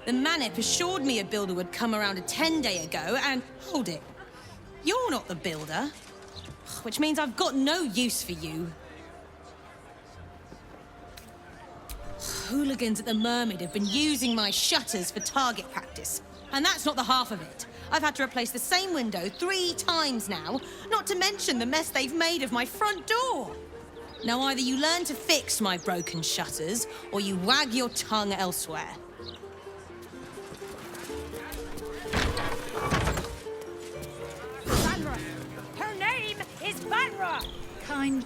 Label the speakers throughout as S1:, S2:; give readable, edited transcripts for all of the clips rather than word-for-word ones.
S1: The Manip assured me a builder would come around a 10-day ago, and hold it. You're not the builder, which means I've got no use for you. Hooligans at the Mermaid have been using my shutters for target practice, and that's not the half of it. I've had to replace the same window 3 times now, not to mention the mess they've made of my front door. Now either you learn to fix my broken shutters, or you wag your tongue elsewhere.
S2: Vanra! Her name is Vanra!
S3: Kind.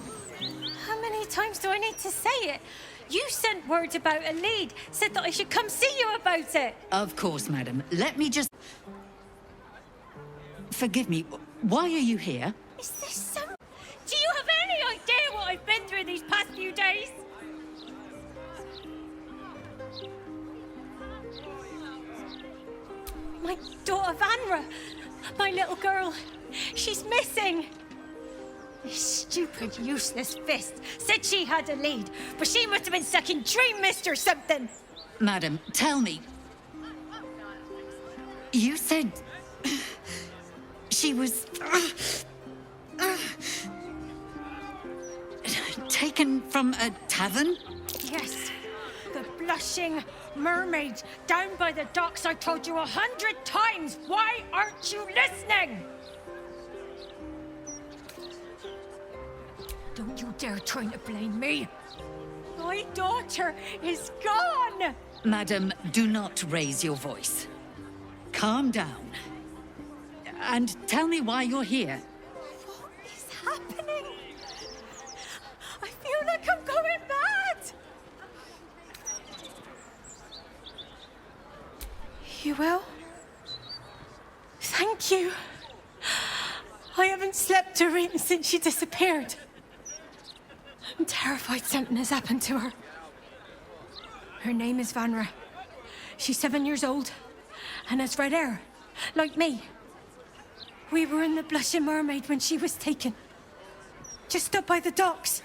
S2: How many times do I need to say it? You sent word about a lead, said that I should come see you about it.
S3: Of course, madam. Let me just... Forgive me, why are you here?
S2: Is this some... Do you have any idea what I've been through these past few days? My daughter Vanra, my little girl, she's missing. This stupid, useless fist said she had a lead, but she must have been stuck in Dream Mist or something.
S3: Madam, tell me. You said... she was... taken from a tavern?
S2: Yes, the blushing mermaid down by the docks. I told you 100 times. Why aren't you listening? Don't you dare try to blame me. My daughter is gone.
S3: Madam, do not raise your voice. Calm down. And tell me why you're here.
S2: What is happening? I feel like I'm going mad. You will? Thank you. I haven't slept or eaten since she disappeared. I'm terrified something has happened to her. Her name is Vanra. She's 7 years old and has red hair, like me. We were in the Blushing Mermaid when she was taken. Just up by the docks.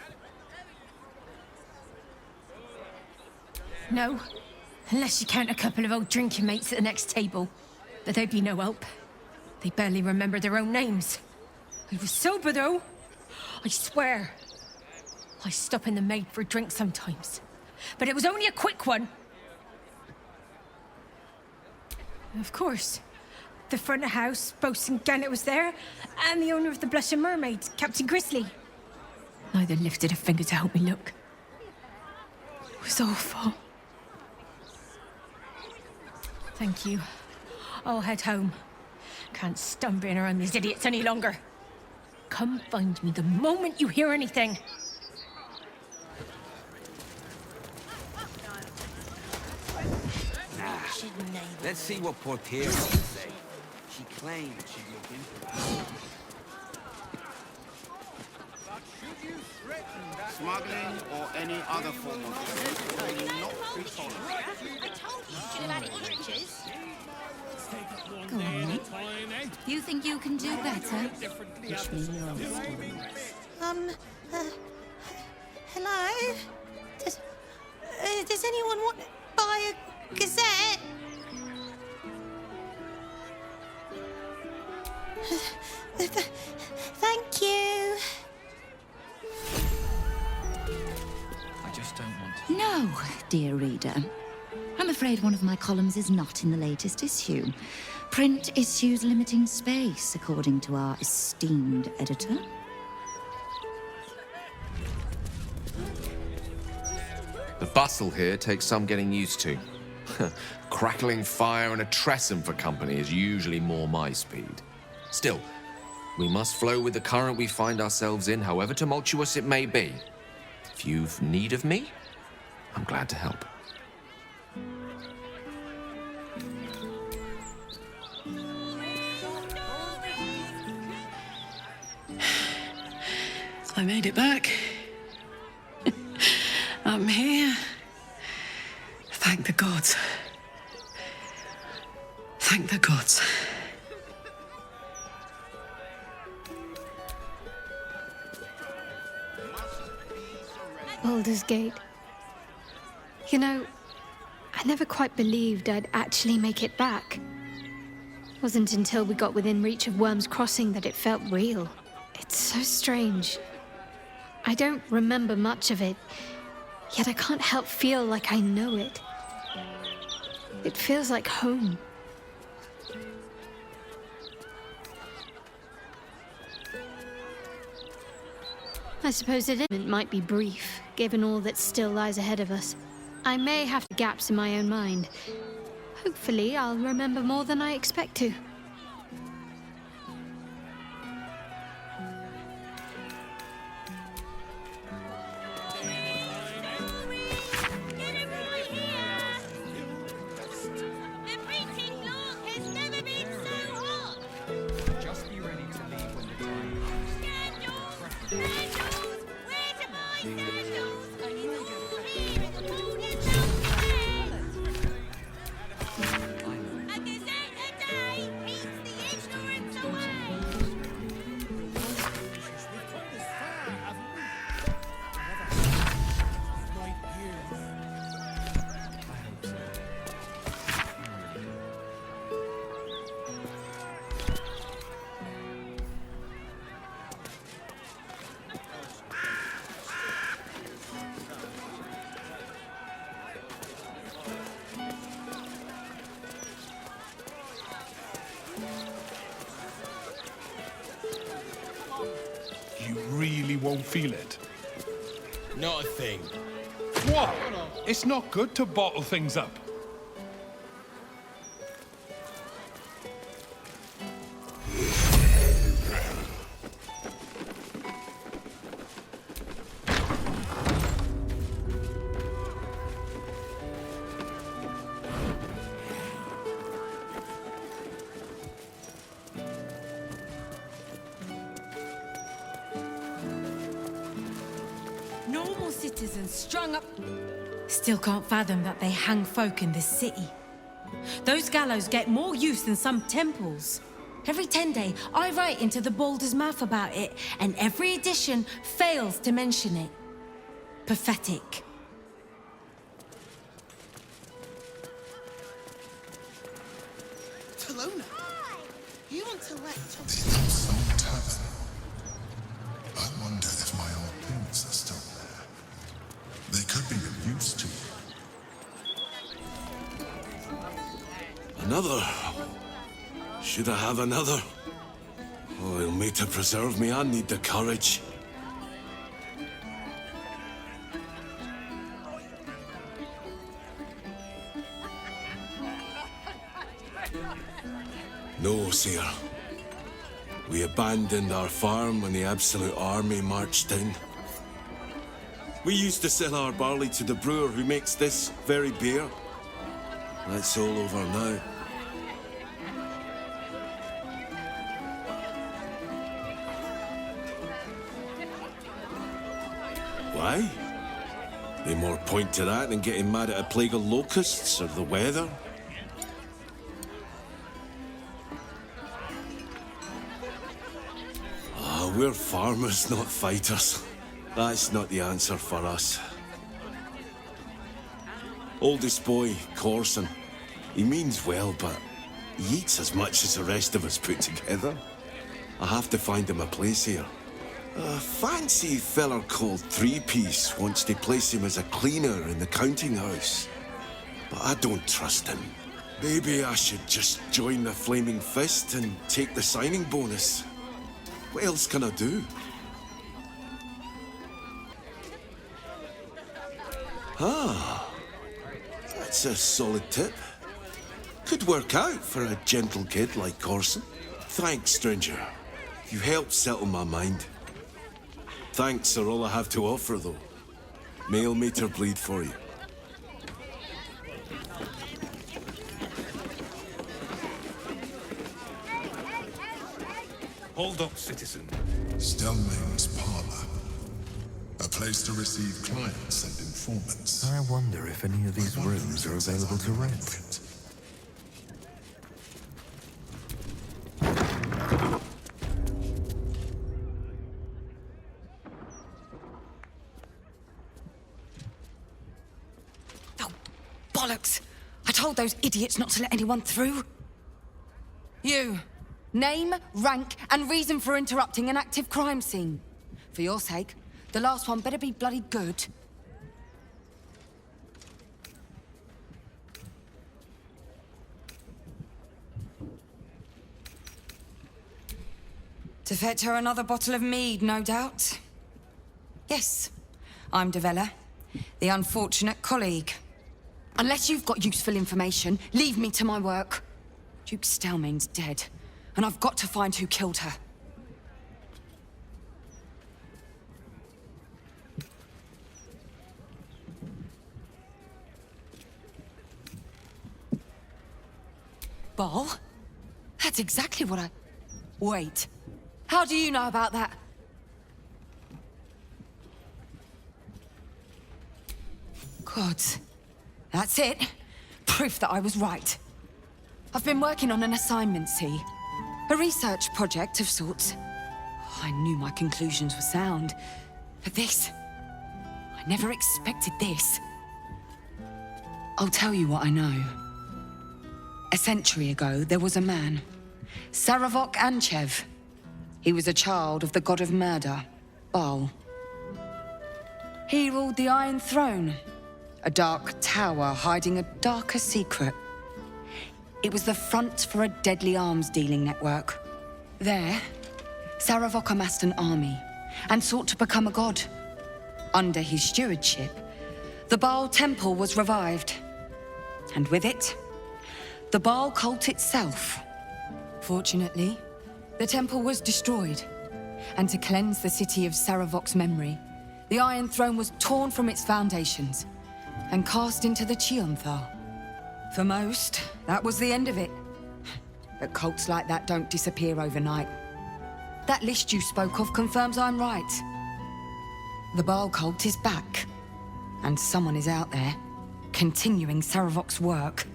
S2: No, unless you count a couple of old drinking mates at the next table. But they'd be no help. They barely remember their own names. I was sober, though. I swear. I stop in the maid for a drink sometimes. But it was only a quick one. Of course. The front of house, Bosun Gannet was there, and the owner of the Blushing Mermaid, Captain Grizzly. Neither lifted a finger to help me look. It was awful. Thank you. I'll head home. Can't stand being around these idiots any longer. Come find me the moment you hear anything.
S4: Let's see what Portier has to say. She claimed she'd look into it.
S5: Smuggling or any other form of trade will not be tolerated.
S6: I told you you should have had it in inches.
S7: Go on, then. You think you can do better? Wish me your story.
S1: Hello? Does anyone want to buy a gazette? Thank you.
S8: I just don't want to.
S7: No, dear reader. I'm afraid one of my columns is not in the latest issue. Print issues limiting space, according to our esteemed editor.
S9: The bustle here takes some getting used to. Crackling fire and a tresson for company is usually more my speed. Still, we must flow with the current we find ourselves in, however tumultuous it may be. If you've need of me, I'm glad to help.
S10: I made it back. I'm here. Thank the gods. Thank the gods.
S2: Baldur's Gate. You know, I never quite believed I'd actually make it back. Wasn't until we got within reach of Worm's Crossing that it felt real. It's so strange. I don't remember much of it, yet I can't help feel like I know it. It feels like home. I suppose it might be brief, given all that still lies ahead of us. I may have gaps in my own mind. Hopefully, I'll remember more than I expect to.
S8: Just be ready to leave when the time
S11: You really won't feel it.
S12: Not a thing.
S11: What? It's not good to bottle things up.
S1: Normal citizens strung up... Still can't fathom that they hang folk in this city. Those gallows get more use than some temples. Every 10 day, I write into the Baldur's mouth about it, and every edition fails to mention it. Pathetic.
S5: Talona, you want to let...
S13: The Soul Tavern. I wonder if my old things are still there. They could be of use to you.
S12: Another? Should I have another? Oh, it'll me to preserve me. I need the courage. No, sir. We abandoned our farm when the Absolute Army marched in. We used to sell our barley to the brewer who makes this very beer. That's all over now. Why? They more point to that than getting mad at a plague of locusts or the weather. We're farmers, not fighters. That's not the answer for us. Oldest boy, Corson, he means well, but he eats as much as the rest of us put together. I have to find him a place here. A fancy feller called Three-Piece wants to place him as a cleaner in the counting house. But I don't trust him. Maybe I should just join the Flaming Fist and take the signing bonus. What else can I do? Ah, that's a solid tip. Could work out for a gentle kid like Corson. Thanks, stranger. You helped settle my mind. Thanks are all I have to offer, though. Mail meter bleed for you.
S11: Hold up, citizen.
S13: Stellmane's Parlour. A place to receive clients and informants.
S14: I wonder if any of these rooms are available to rent.
S2: Oh, bollocks!
S15: told those idiots not to let anyone through. You. Name, rank, and reason for interrupting an active crime scene. For your sake, the last one better be bloody good. To fetch her another bottle of mead, no doubt. Yes, I'm Devella, the unfortunate colleague. Unless you've got useful information, leave me to my work. Duke Stelmane's dead, and I've got to find who killed her. Ball? That's exactly what I... Wait. How do you know about that? God. That's it. Proof that I was right. I've been working on an assignment, see? A research project of sorts. I knew my conclusions were sound. But this... I never expected this. I'll tell you what I know. A century ago, there was a man. Saravok Anchev. He was a child of the god of murder, Baal. He ruled the Iron Throne, a dark tower hiding a darker secret. It was the front for a deadly arms-dealing network. There, Saravok amassed an army and sought to become a god. Under his stewardship, the Baal temple was revived. And with it, the Baal cult itself. Fortunately, the temple was destroyed, and to cleanse the city of Saravok's memory, the Iron Throne was torn from its foundations and cast into the Chionthar. For most, that was the end of it. But cults like that don't disappear overnight. That list you spoke of confirms I'm right. The Baal cult is back, and someone is out there, continuing Saravok's work.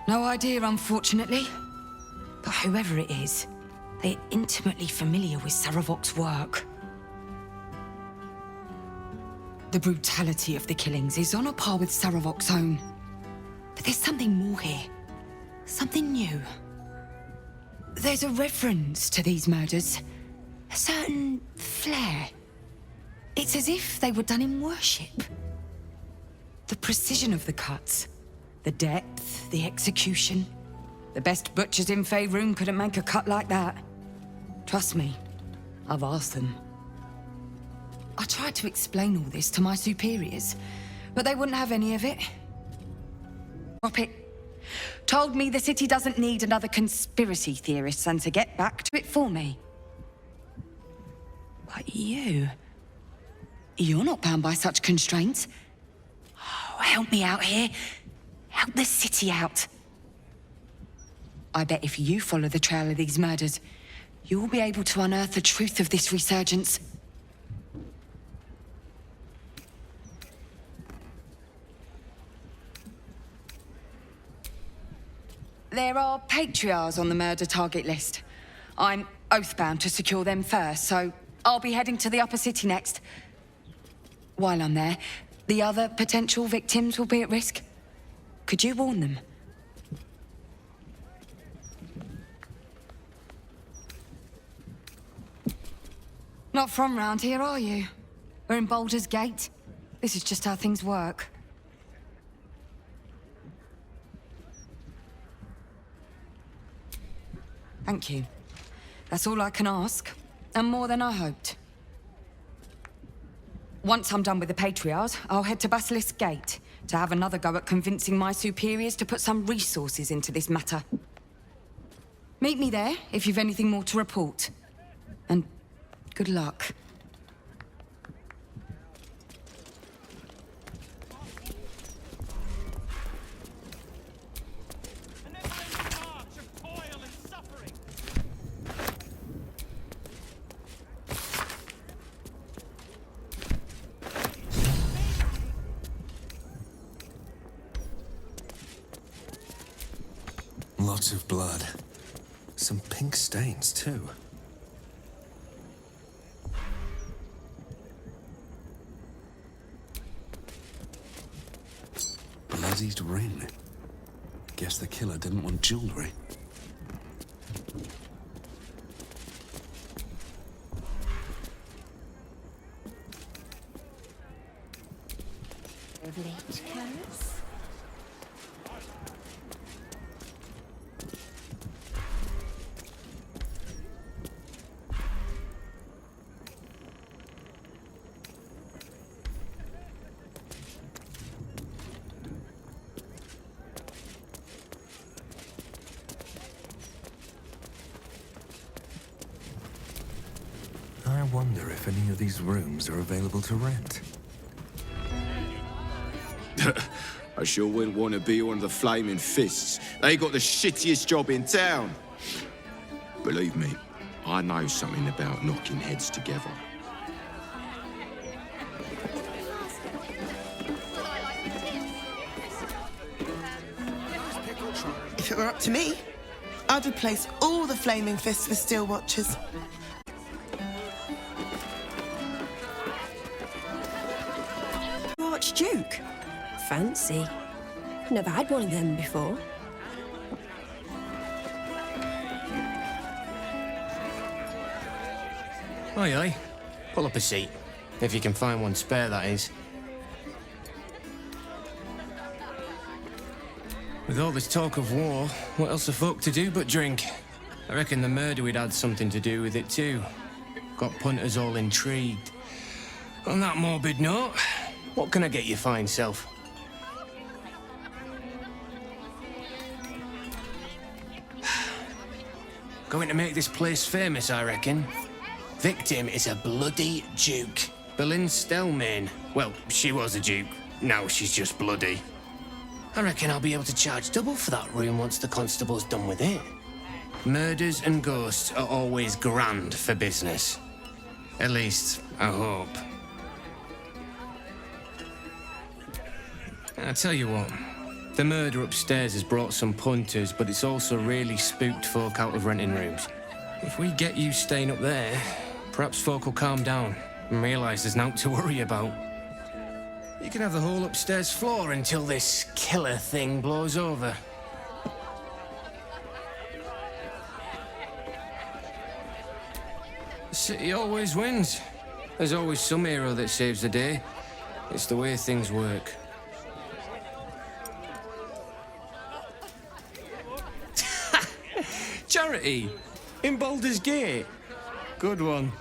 S15: No idea, unfortunately. But whoever it is, they're intimately familiar with Saravok's work. The brutality of the killings is on a par with Saravok's own. But there's something more here. Something new. There's a reference to these murders. A certain flair. It's as if they were done in worship. The precision of the cuts. The depth, the execution. The best butchers in Faerun couldn't make a cut like that. Trust me, I've asked them. I tried to explain all this to my superiors, but they wouldn't have any of it. Drop it. Told me the city doesn't need another conspiracy theorist and to get back to it for me. But you're not bound by such constraints. Oh, help me out here. Help the city out. I bet if you follow the trail of these murders, you'll be able to unearth the truth of this resurgence. There are patriarchs on the murder target list. I'm oath-bound to secure them first, so I'll be heading to the upper city next. While I'm there, the other potential victims will be at risk. Could you warn them? Not from round here, are you? We're in Baldur's Gate. This is just how things work. Thank you. That's all I can ask, and more than I hoped. Once I'm done with the Patriarchs, I'll head to Basilisk Gate to have another go at convincing my superiors to put some resources into this matter. Meet me there if you've anything more to report. And good luck.
S14: Lots of blood. Some pink stains, too.
S12: dizzy's ring. Guess the killer didn't want jewelry.
S14: I wonder if any of these rooms are available to rent.
S5: I sure wouldn't want to be one of the Flaming Fists. They got the shittiest job in town. Believe me, I know something about knocking heads together.
S16: If it were up to me, I'd replace all the Flaming Fists with Steel Watchers.
S17: Archduke? Fancy. Never had one of them before.
S18: Aye, aye. Pull up a seat. If you can find one spare, that is. With all this talk of war, what else are folk to do but drink? I reckon the murder we'd had something to do with it too. Got punters all intrigued. On that morbid note, what can I get you fine self? Going to make this place famous, I reckon. Victim is a bloody duke. Boleyn Stelmane. Well, she was a duke. Now she's just bloody. I reckon I'll be able to charge double for that room once the constable's done with it. Murders and ghosts are always grand for business. At least, I hope. I tell you what, the murder upstairs has brought some punters, but it's also really spooked folk out of renting rooms. If we get you staying up there, perhaps folk will calm down and realise there's naught to worry about. You can have the whole upstairs floor until this killer thing blows over. The city always wins. There's always some hero that saves the day. It's the way things work. Charity! In Baldur's Gate. Good one.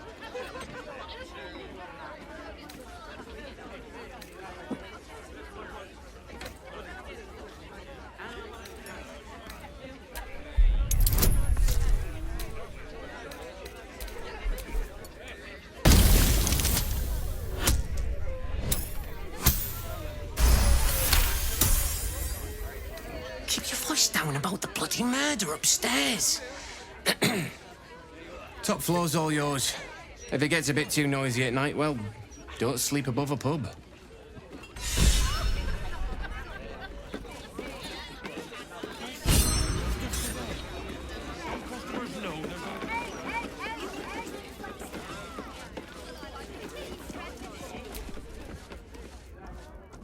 S18: Keep your voice down about the bloody murder upstairs. Top floor's all yours. If it gets a bit too noisy at night, well, don't sleep above a pub.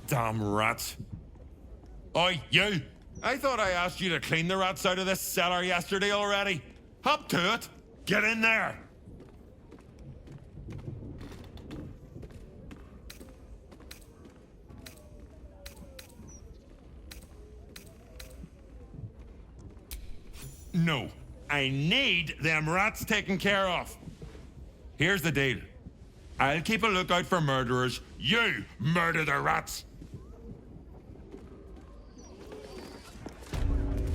S11: Damn rats. Oi, you! I thought I asked you to clean the rats out of this cellar yesterday already. Hop to it! Get in there! No, I need them rats taken care of. Here's the deal. I'll keep a lookout for murderers. You murder the rats!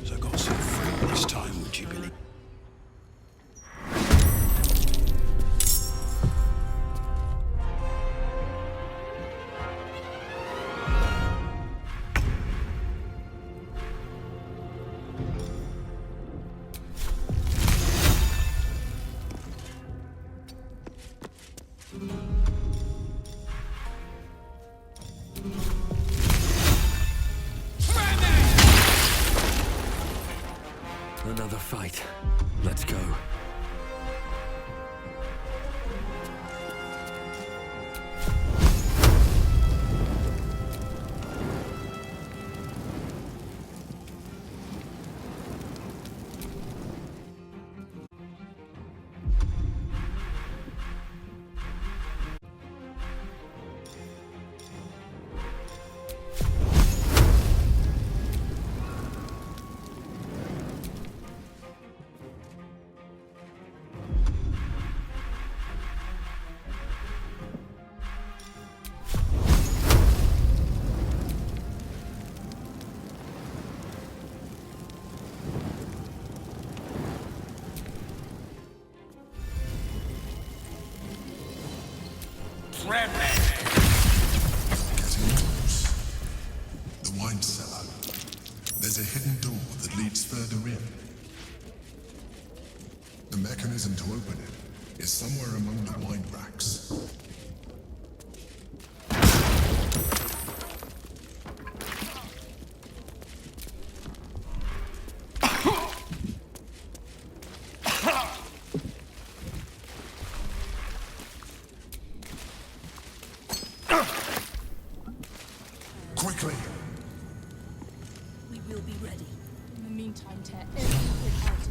S12: So I got some fruit this time, would you believe?
S14: Another fight. Let's go.
S13: Getting close. The wine cellar. There's a hidden door that leads further in. The mechanism to open it is somewhere among the wine racks. Quickly!
S6: We will be ready.
S19: In the meantime, tear everything out of it.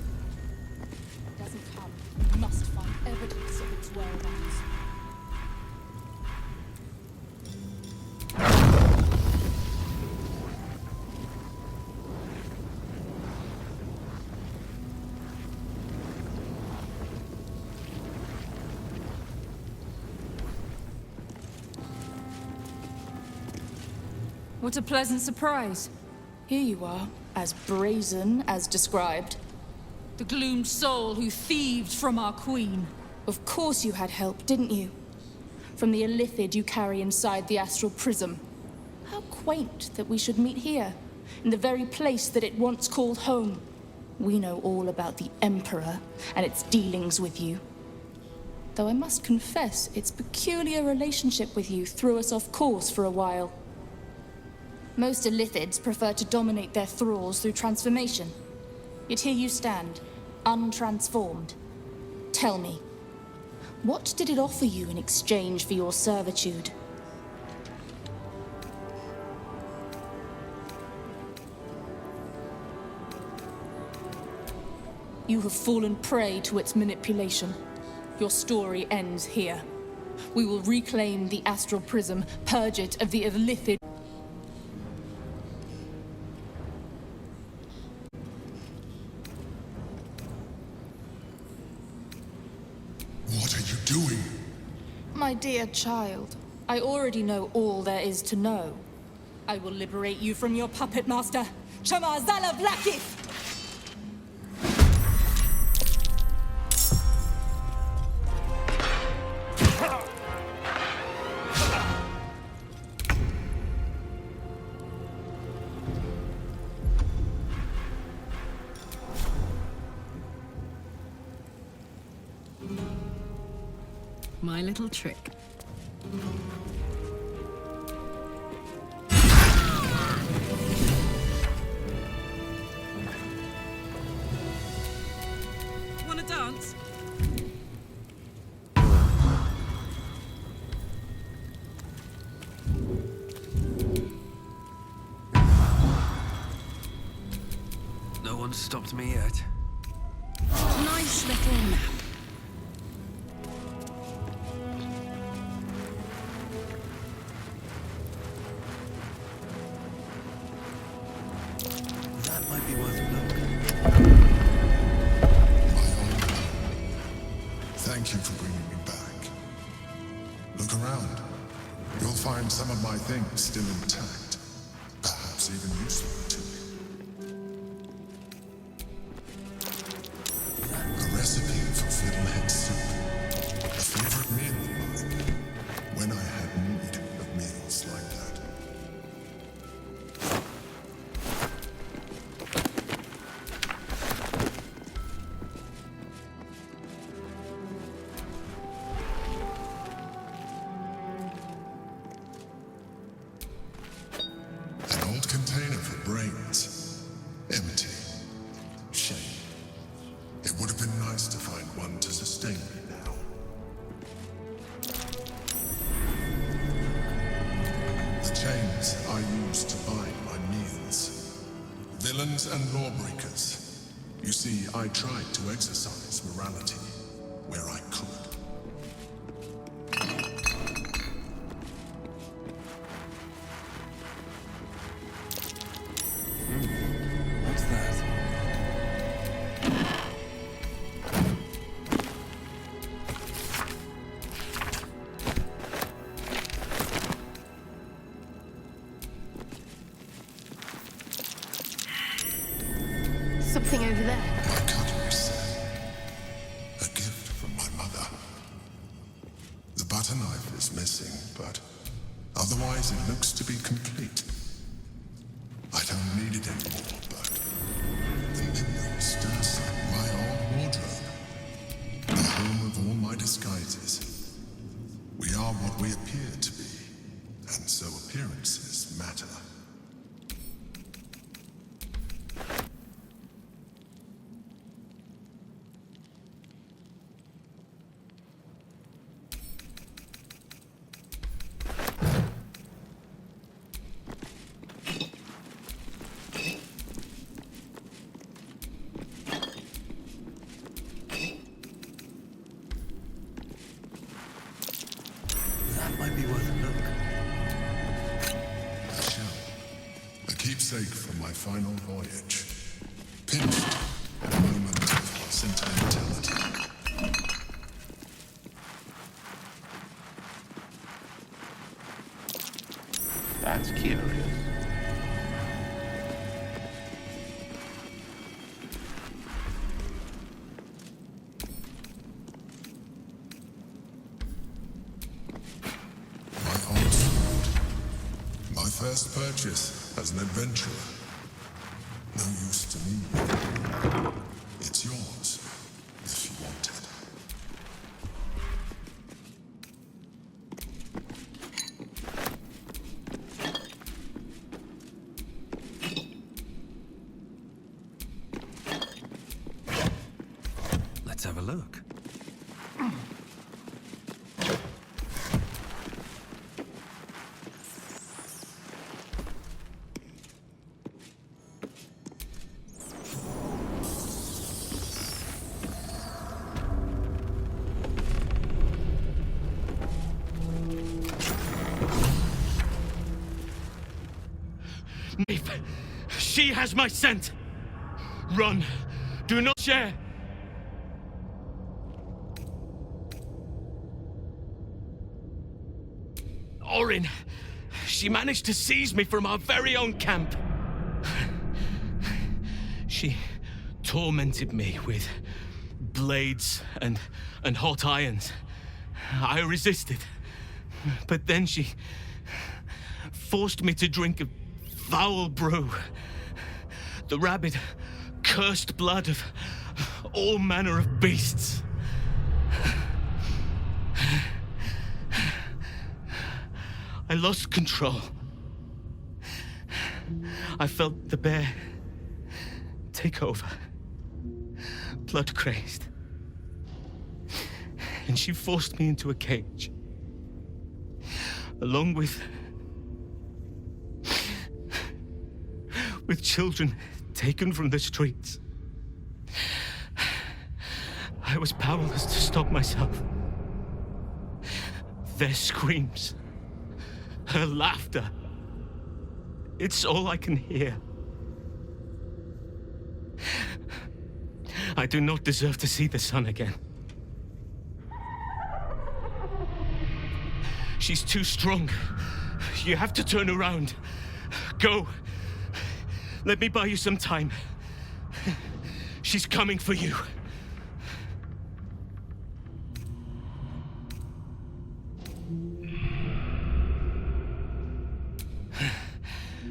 S19: If it doesn't come, we must find evidence of its whereabouts.
S2: What a pleasant surprise.
S19: Here you are, as brazen as described.
S2: The gloomed soul who thieved from our queen.
S19: Of course you had help, didn't you? From the illithid you carry inside the astral prism. How quaint that we should meet here, in the very place that it once called home. We know all about the Emperor and its dealings with you. Though I must confess, its peculiar relationship with you threw us off course for a while. Most illithids prefer to dominate their thralls through transformation. Yet here you stand, untransformed. Tell me, what did it offer you in exchange for your servitude? You have fallen prey to its manipulation. Your story ends here. We will reclaim the astral prism, purge it of the illithid.
S13: What are you doing?
S19: My dear child, I already know all there is to know.
S2: I will liberate you from your puppet master, Chamazala Blakith!
S10: My little trick.
S2: Wanna dance?
S4: No one's stopped me yet.
S10: Nice little nap.
S4: That might be worth a look.
S13: Thank you for bringing me back. Look around. You'll find some of my things still intact. Perhaps even useful to you. A recipe for fiddlehead soup. A favorite meal of mine. When I had need of meals like that. An old container for brains. Empty. Shame. It would have been nice to find one to sustain me now. The chains I used to bind my meals. Villains and lawbreakers. You see, I tried to exercise morality where I could.
S4: What's that?
S2: Something over there.
S13: My cutlery set. A gift from my mother. butter knife is missing, but otherwise it looks to be complete. I don't need it anymore, but the memory still inside my old wardrobe, the home of all my disguises. We are what we appear to be, and so appearances matter.
S14: Might be worth a look.
S13: I shall. A keepsake from my final voyage. Pinched at a moment of sentimentality.
S9: That's curious.
S13: First purchase as an adventurer. No use to me. It's yours, if you want it.
S14: Let's have a look.
S20: She has my scent! Run! Do not share! Orin! She managed to seize me from our very own camp. She tormented me with blades and hot irons. I resisted. But then she forced me to drink a foul brew. The rabid, cursed blood of all manner of beasts. I lost control. I felt the bear take over, blood crazed. And she forced me into a cage, along with children taken from the streets. I was powerless to stop myself. Their screams, her laughter, it's all I can hear. I do not deserve to see the sun again. She's too strong. You have to turn around. Go. Let me buy you some time. She's coming for you.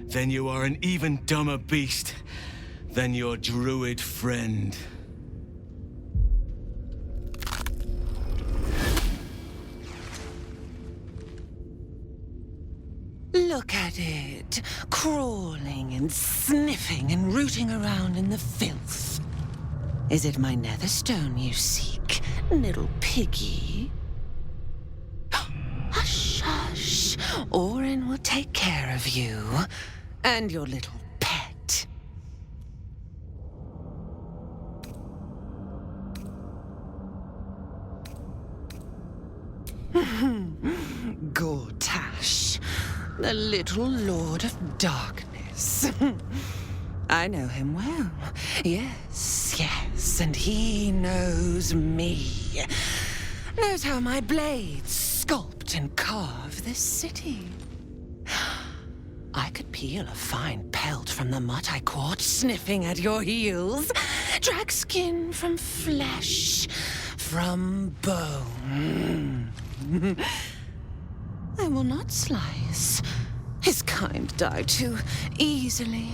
S20: Then you are an even dumber beast than your druid friend.
S21: Look at it, crawling and sniffing and rooting around in the filth. Is it my netherstone you seek, little piggy? Hush, hush. Orin will take care of you and your little pet. Gortash, the little Lord of Darkness. I know him well. Yes, yes, and he knows me. Knows how my blades sculpt and carve this city. I could peel a fine pelt from the mutt I caught sniffing at your heels. Drag skin from flesh, from bone. I will not slice. His kind die too easily.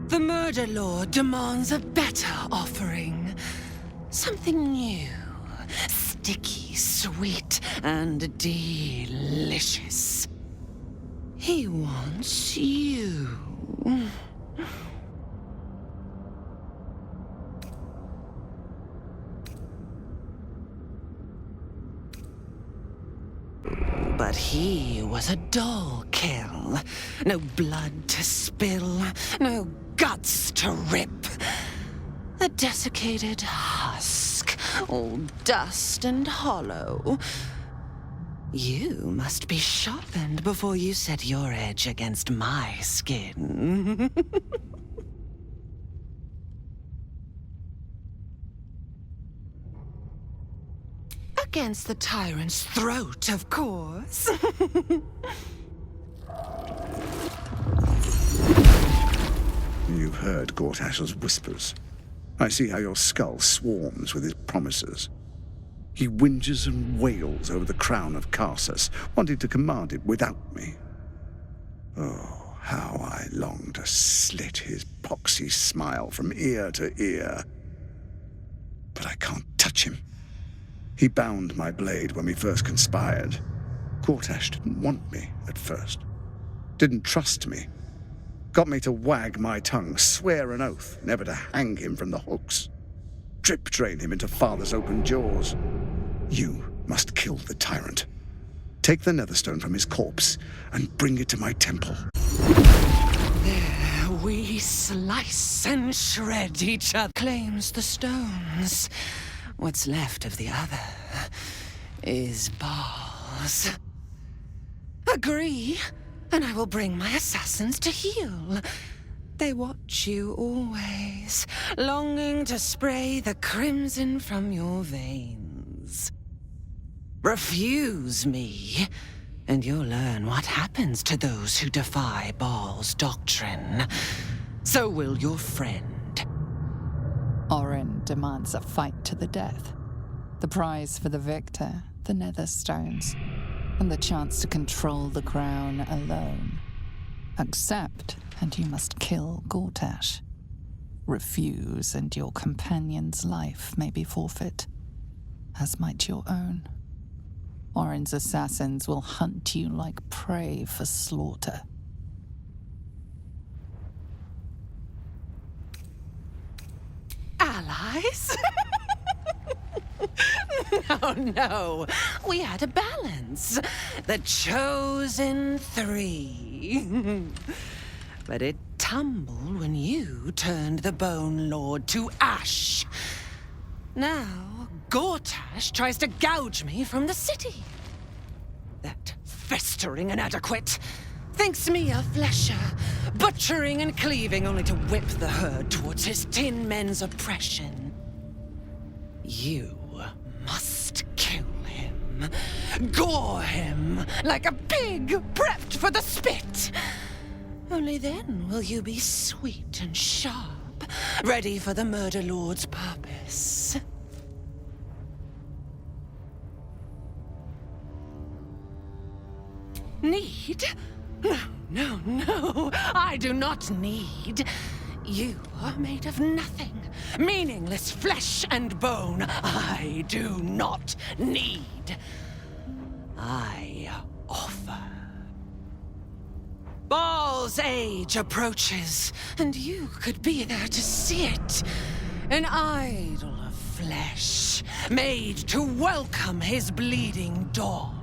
S21: The murder lord demands a better offering. Something new, sticky, sweet, and delicious. He wants you. But he was a dull kill. No blood to spill, no guts to rip. A desiccated husk, all dust and hollow. You must be sharpened before you set your edge against my skin. Against the tyrant's throat, of course.
S3: You've heard Gortash's whispers. I see how your skull swarms with his promises. He whinges and wails over the crown of Karsus, wanting to command it without me. Oh, how I long to slit his poxy smile from ear to ear. But I can't touch him. He bound my blade when we first conspired. Gortash didn't want me at first. Didn't trust me. Got me to wag my tongue, swear an oath never to hang him from the hooks. Drip drain him into father's open jaws. You must kill the tyrant. Take the netherstone from his corpse and bring it to my temple.
S21: There we slice and shred each other. Claims the stones. What's left of the other is balls. Agree, and I will bring my assassins to heal. They watch you always, longing to spray the crimson from your veins. Refuse me, and you'll learn what happens to those who defy Baal's doctrine. So will your friend.
S22: Orin demands a fight to the death. The prize for the victor, the netherstones, and the chance to control the crown alone. Accept, and you must kill Gortash. Refuse, and your companion's life may be forfeit, as might your own. Orin's assassins will hunt you like prey for slaughter.
S21: Allies? No. We had a balance. The chosen three. But it tumbled when you turned the Bone Lord to ash. Now, Gortash tries to gouge me from the city. That festering inadequate thinks me a flesher, butchering and cleaving only to whip the herd towards his tin men's oppression. You must kill him, gore him like a pig prepped for the spit. Only then will you be sweet and sharp, ready for the Murder Lord's purpose. Need? No, I do not need. You are made of nothing, meaningless flesh and bone. I do not need. I offer. Baal's age approaches, and you could be there to see it. An idol of flesh, made to welcome his bleeding dawn.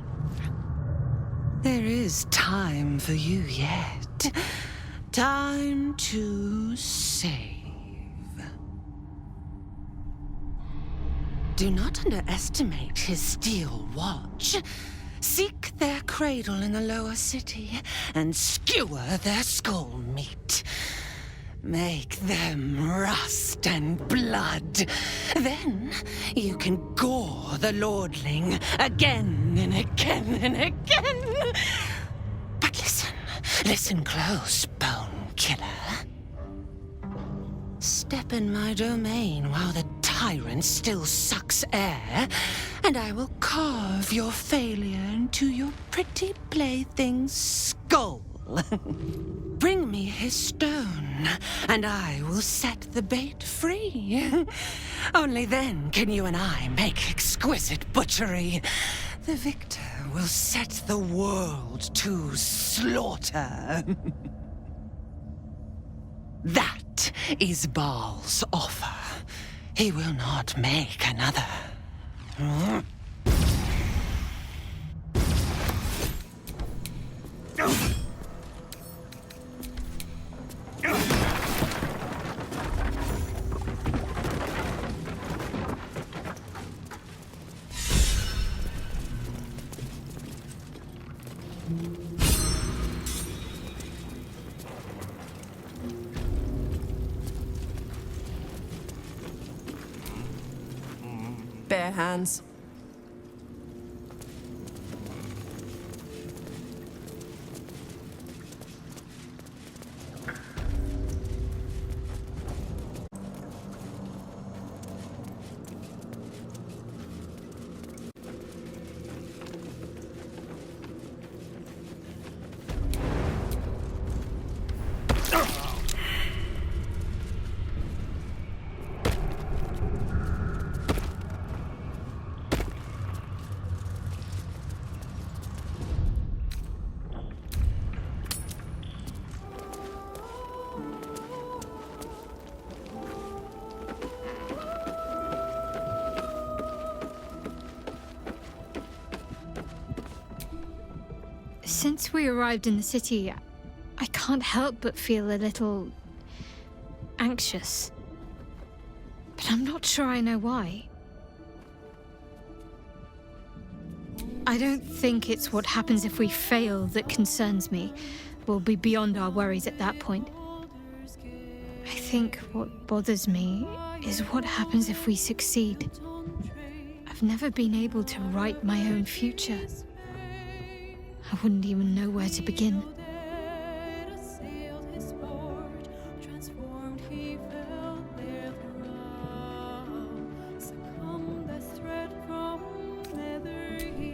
S21: There is time for you yet. Time to save. Do not underestimate his steel watch. Seek their cradle in the lower city and skewer their skull meat. Make them rust and blood. Then you can gore the lordling again and again and again. But listen close, Bone Killer. Step in my domain while the tyrant still sucks air, and I will carve your failure into your pretty plaything's skull. Bring me his stone, and I will set the bait free. Only then can you and I make exquisite butchery. The victor will set the world to slaughter. That is Baal's offer. He will not make another.
S17: Bare hands.
S2: Since we arrived in the city, I can't help but feel a little anxious. But I'm not sure I know why. I don't think it's what happens if we fail that concerns me. We'll be beyond our worries at that point. I think what bothers me is what happens if we succeed. I've never been able to write my own future. I wouldn't even know where to begin.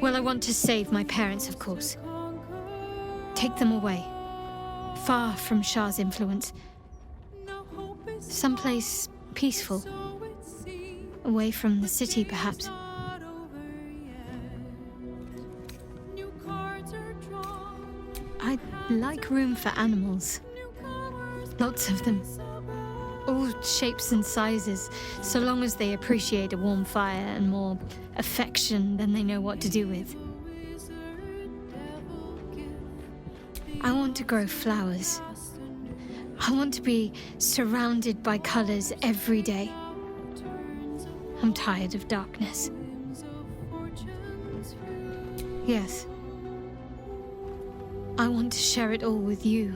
S2: Well, I want to save my parents, of course. Take them away. Far from Shah's influence. Someplace peaceful. Away from the city, perhaps. I'd like room for animals. Lots of them. All shapes and sizes, so long as they appreciate a warm fire and more affection than they know what to do with. I want to grow flowers. I want to be surrounded by colors every day. I'm tired of darkness. Yes. I want to share it all with you,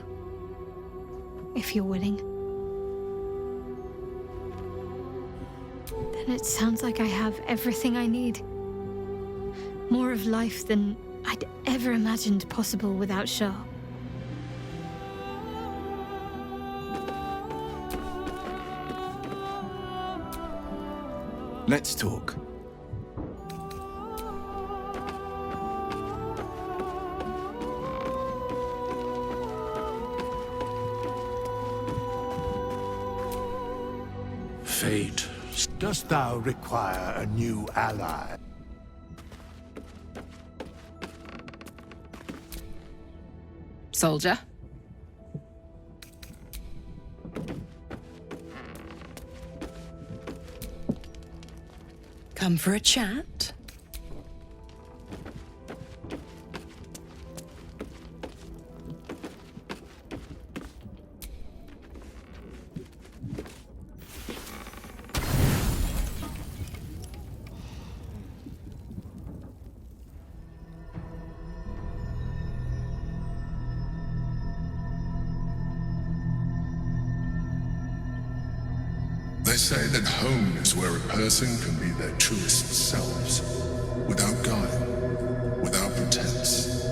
S2: if you're willing. Then it sounds like I have everything I need. More of life than I'd ever imagined possible without Shah.
S14: Let's talk.
S13: Fate, dost thou require a new ally?
S10: Soldier.
S21: Come for a chat?
S13: They say that home is where a person can be their truest selves, without guile, without pretense.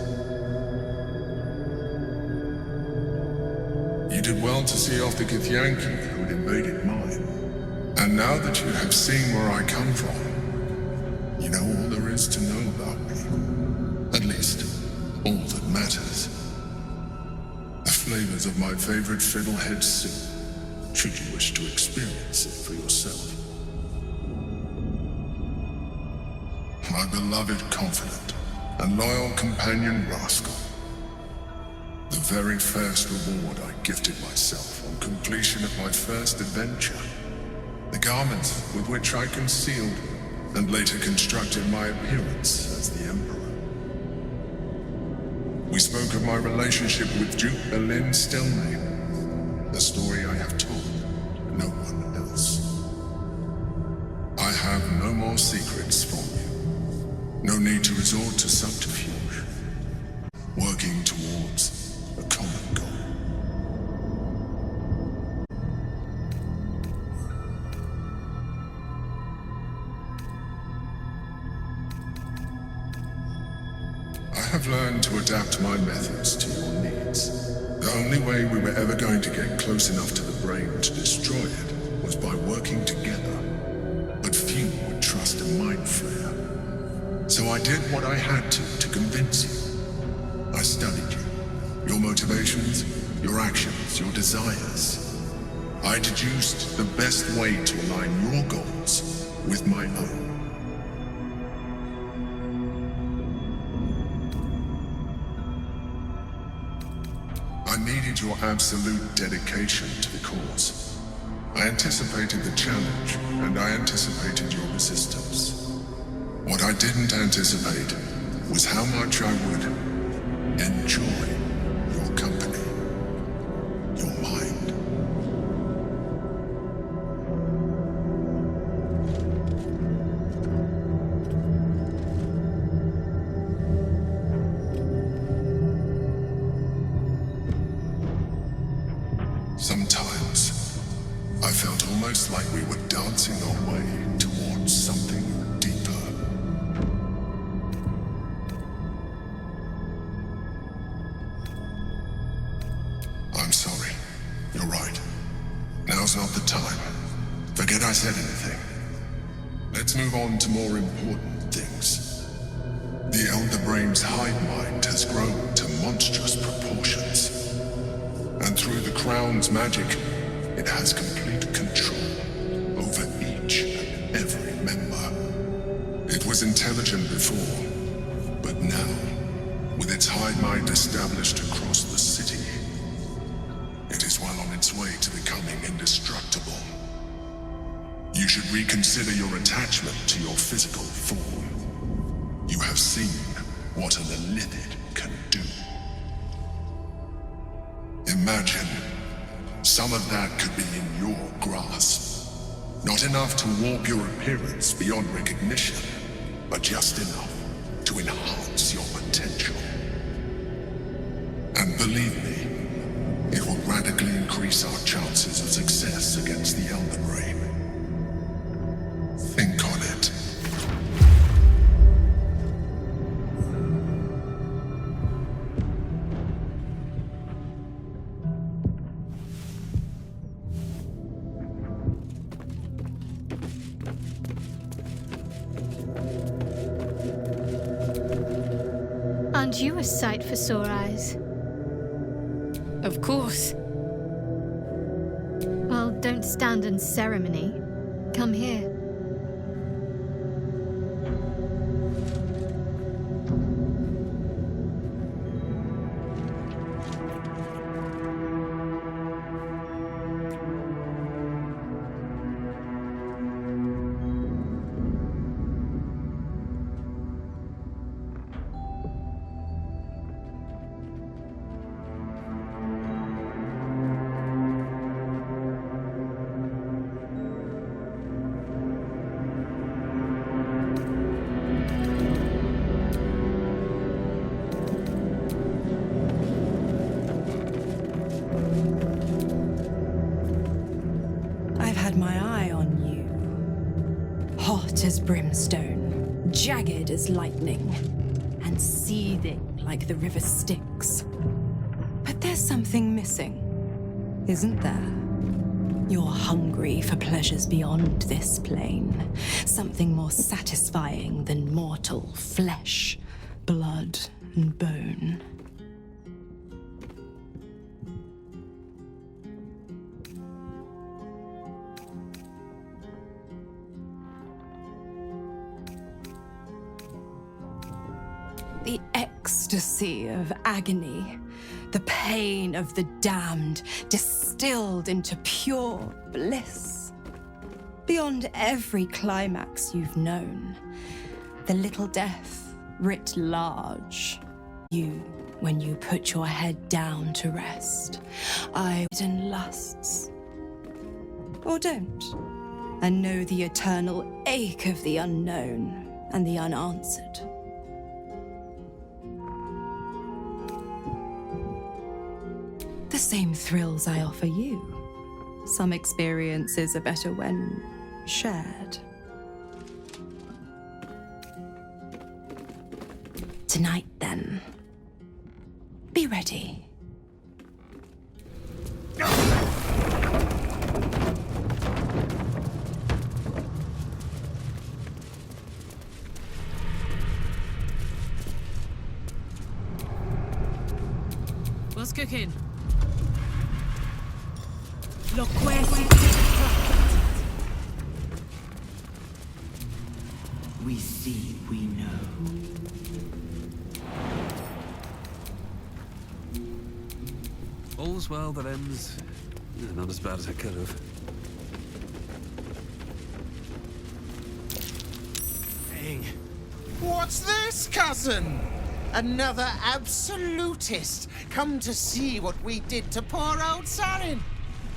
S13: You did well to see off the Githyanki who had invaded mine. And now that you have seen where I come from, You know all there is to know about me. At least, all that matters. The flavors of my favorite fiddlehead soup, should you wish to experience it for yourself. My beloved confidant and loyal companion rascal. The very first reward I gifted myself on completion of my first adventure. The garments with which I concealed and later constructed my appearance as the Emperor. We spoke of my relationship with Duke Berlin Stelmane, the story I have told no one else. I have no more secrets from you. No need to resort to subterfuge. Working towards a common goal. I have learned to adapt my methods to your needs. The only way we were ever going to get close enough to the brain to destroy it was by working together. But few would trust a mind flayer. So I did what I had to convince you. I studied you, your motivations, your actions, your desires. I deduced the best way to align your goals with my own. I needed your absolute dedication to the cause. I anticipated the challenge, and I anticipated your resistance. What I didn't anticipate was how much I would enjoy your company, your mind. Sometimes, I felt almost like we were dancing our way towards something deeper. I'm sorry. You're right. Now's not the time. Forget I said anything. Let's move on to more important things. The Elder Brain's hive mind has grown to monstrous proportions. And through the Crown's magic, it has complete control over each and every member. It was intelligent before, but now, with its hive mind established across the city, it is well on its way to becoming indestructible. You should reconsider your attachment to your physical form. You have seen what an illithid can do. Imagine, some of that could be in your grasp. Not enough to warp your appearance beyond recognition, but just enough to enhance your potential. And believe me, it will radically increase our chances of success against the Elder Brain. Think on it.
S2: Aren't you a sight for sore eyes?
S10: Of course.
S2: Well, don't stand in ceremony. Come here.
S15: As brimstone, jagged as lightning, and seething like the river Styx. But there's something missing, isn't there?
S7: You're hungry for pleasures beyond this plane. Something more satisfying than mortal flesh, blood, and bone. The ecstasy of agony, the pain of the damned, distilled into pure bliss. Beyond every climax you've known, the little death writ large. You, when you put your head down to rest, eyes and lusts. Or don't, and know the eternal ache of the unknown and the unanswered. The same thrills I offer you. Some experiences are better when shared. Tonight, then. Be ready.
S10: What's cooking?
S4: We see, we know.
S8: All's well that ends. Not as bad as I could have.
S23: Dang. What's this, cousin? Another absolutist come to see what we did to poor old Sarin.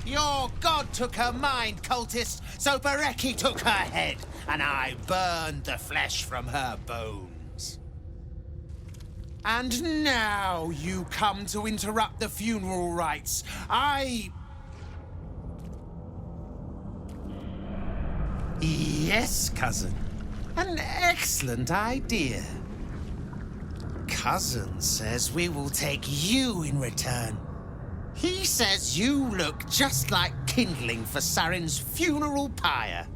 S23: Your god took her mind, cultist, so Bereki took her head, and I burned the flesh from her bones. And now you come to interrupt the funeral rites. Yes, cousin. An excellent idea. Cousin says we will take you in return. He says you look just like kindling for Sarin's funeral pyre.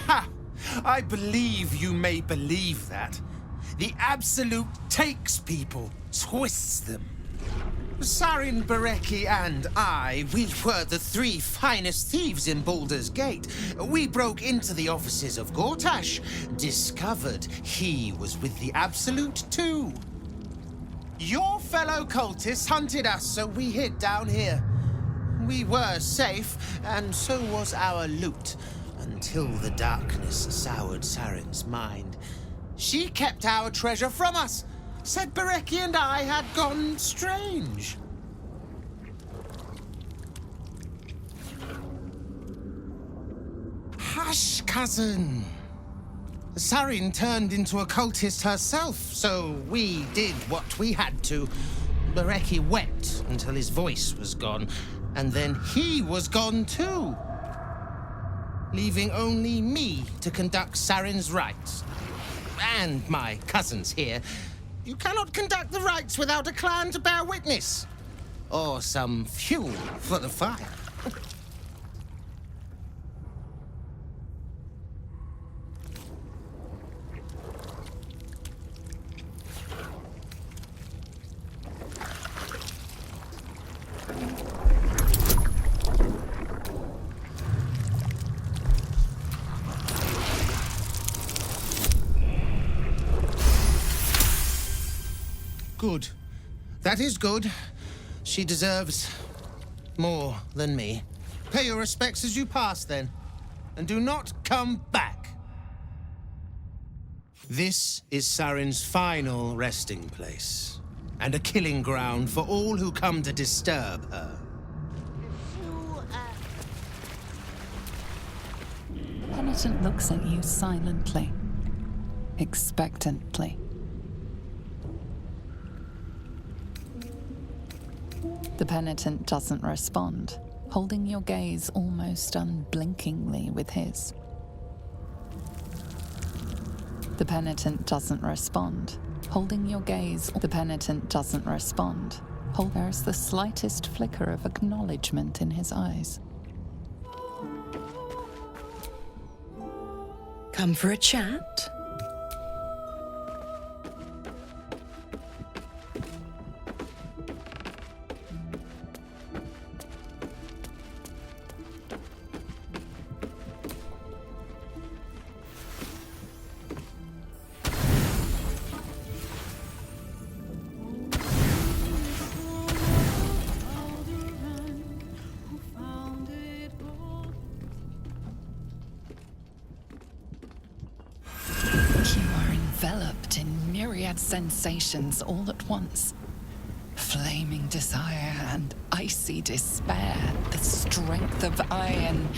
S23: Ha! I believe you may believe that. The Absolute takes people, twists them. Sarin, Bereki, and I, we were the three finest thieves in Baldur's Gate. We broke into the offices of Gortash, discovered he was with the Absolute too. Your fellow cultists hunted us, so we hid down here. We were safe, and so was our loot, until the darkness soured Sarin's mind. She kept our treasure from us. Said Bereki and I had gone strange. Hush, cousin. Sarin turned into a cultist herself, so we did what we had to. Bereki wept until his voice was gone, and then he was gone too. Leaving only me to conduct Sarin's rites. And my cousins here. You cannot conduct the rites without a clan to bear witness. Or some fuel for the fire. Good. That is good. She deserves more than me. Pay your respects as you pass, then. And do not come back. This is Sarin's final resting place, and a killing ground for all who come to disturb her.
S22: The penitent looks at you silently, expectantly. The penitent doesn't respond, holding your gaze almost unblinkingly with his. The penitent doesn't respond. Holding your gaze, the penitent doesn't respond. There's the slightest flicker of acknowledgement in his eyes.
S17: Come for a chat?
S22: Enveloped in myriad sensations all at once. Flaming desire and icy despair, the strength of iron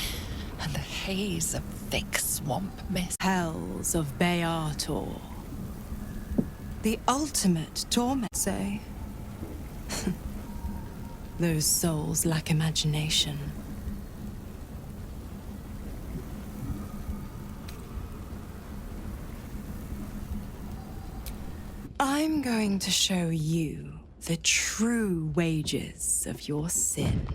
S22: and the haze of thick swamp mist.
S7: Hells of Beator. The ultimate torment, say. Those souls lack imagination. I'm going to show you the true wages of your sin.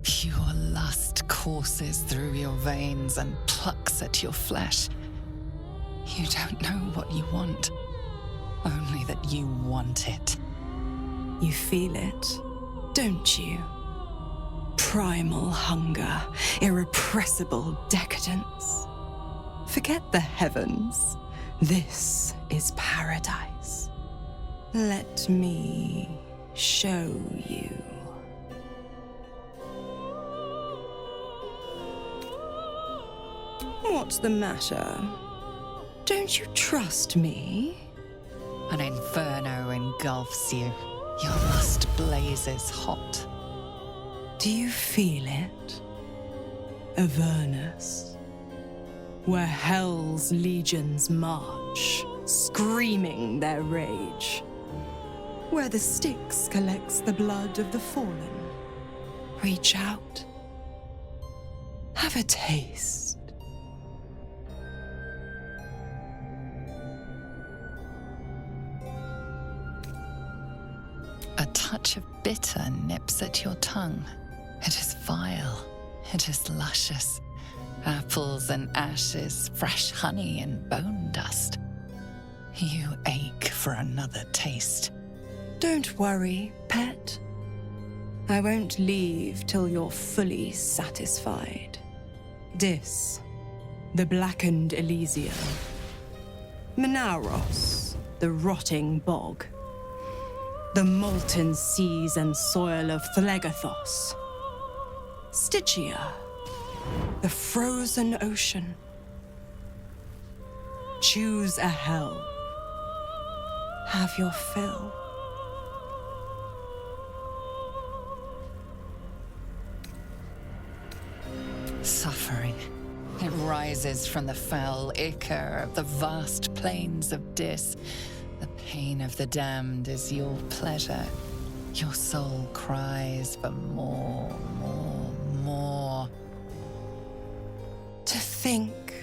S22: Pure lust courses through your veins and plucks at your flesh. You don't know what you want, only that you want it.
S7: You feel it, don't you? Primal hunger, irrepressible decadence. Forget the heavens. This is paradise. Let me show you. What's the matter? Don't you trust me?
S22: An inferno engulfs you. Your lust blazes hot.
S7: Do you feel it? Avernus. Where hell's legions march, screaming their rage. Where the Styx collects the blood of the fallen. Reach out. Have a taste.
S22: A touch of bitter nips at your tongue. It is vile. It is luscious. Apples and ashes, fresh honey and bone dust. You ache for another taste.
S7: Don't worry, pet. I won't leave till you're fully satisfied. Dis, the blackened Elysium. Menauros, the rotting bog. The molten seas and soil of Thlegathos. Stygia, the frozen ocean. Choose a hell. Have your fill.
S22: Suffering. It rises from the foul ichor of the vast plains of Dis. The pain of the damned is your pleasure. Your soul cries for more, more, more.
S7: To think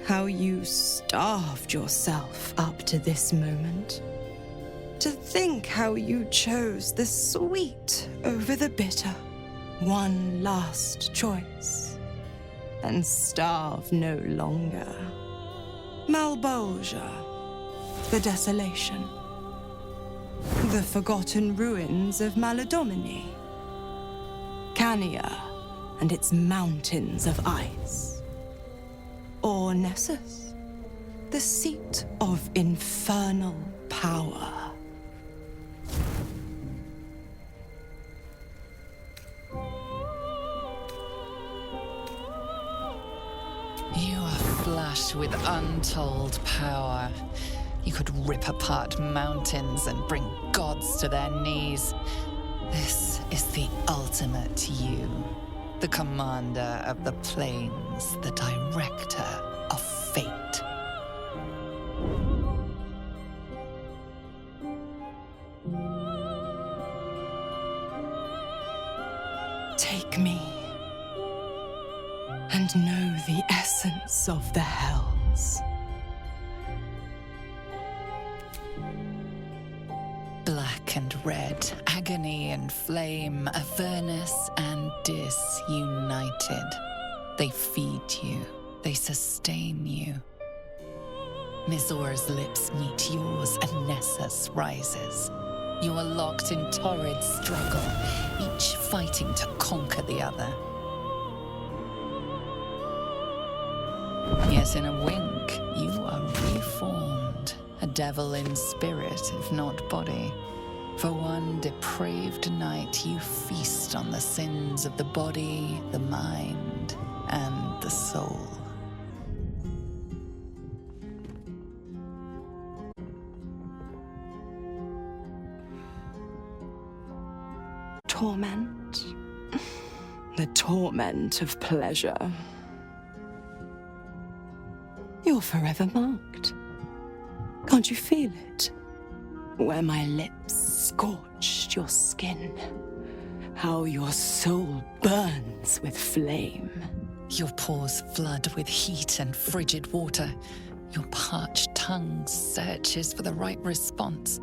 S7: how you starved yourself up to this moment. To think how you chose the sweet over the bitter. One last choice. And starve no longer. Malbolgia, the desolation. The forgotten ruins of Maladomini. Cania and its mountains of ice. Or Nessus, the seat of infernal power.
S22: You are flush with untold power. You could rip apart mountains and bring gods to their knees. This is the ultimate you. The commander of the plains, the director of fate.
S7: Take me and know the essence of the hells. Black and red, agony and flame, Avernus and disunited. They feed you, they sustain you. Mizora's lips meet yours and Nessus rises. You are locked in torrid struggle, each fighting to conquer the other. Yet in a wink, you are reformed, a devil in spirit, if not body. For one depraved night, you feast on the sins of the body, the mind, and the soul. Torment. The torment of pleasure. You're forever marked. Can't you feel it? Where my lips scorched your skin. How your soul burns with flame.
S22: Your pores flood with heat and frigid water. Your parched tongue searches for the right response.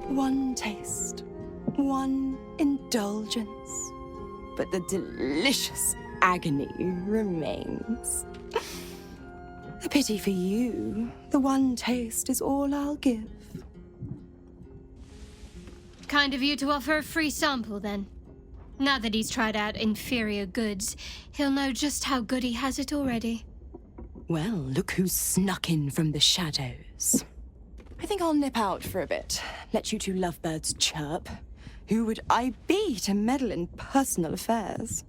S7: One taste, one indulgence, but the delicious agony remains. A pity for you, the one taste is all I'll give.
S2: Kind of you to offer a free sample, then. Now that he's tried out inferior goods, he'll know just how good he has it already.
S7: Well, look who's snuck in from the shadows. I think I'll nip out for a bit, let you two lovebirds chirp. Who would I be to meddle in personal affairs?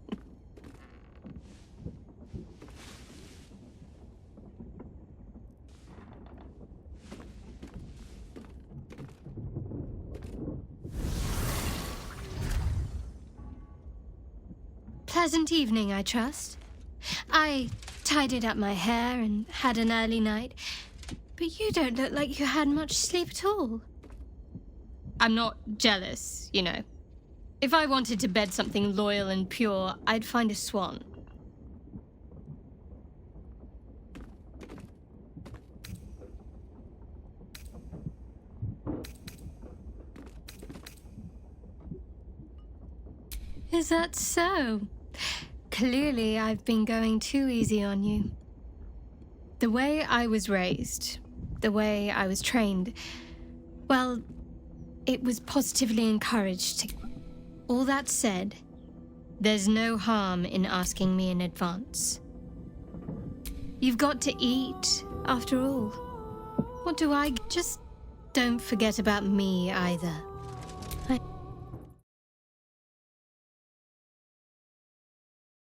S2: Pleasant evening, I trust. I tidied up my hair and had an early night, but you don't look like you had much sleep at all. I'm not jealous, you know. If I wanted to bed something loyal and pure, I'd find a swan. Is that so? Clearly, I've been going too easy on you. The way I was raised, the way I was trained, well, it was positively encouraged. All that said, there's no harm in asking me in advance. You've got to eat, after all. What do I... Just don't forget about me either.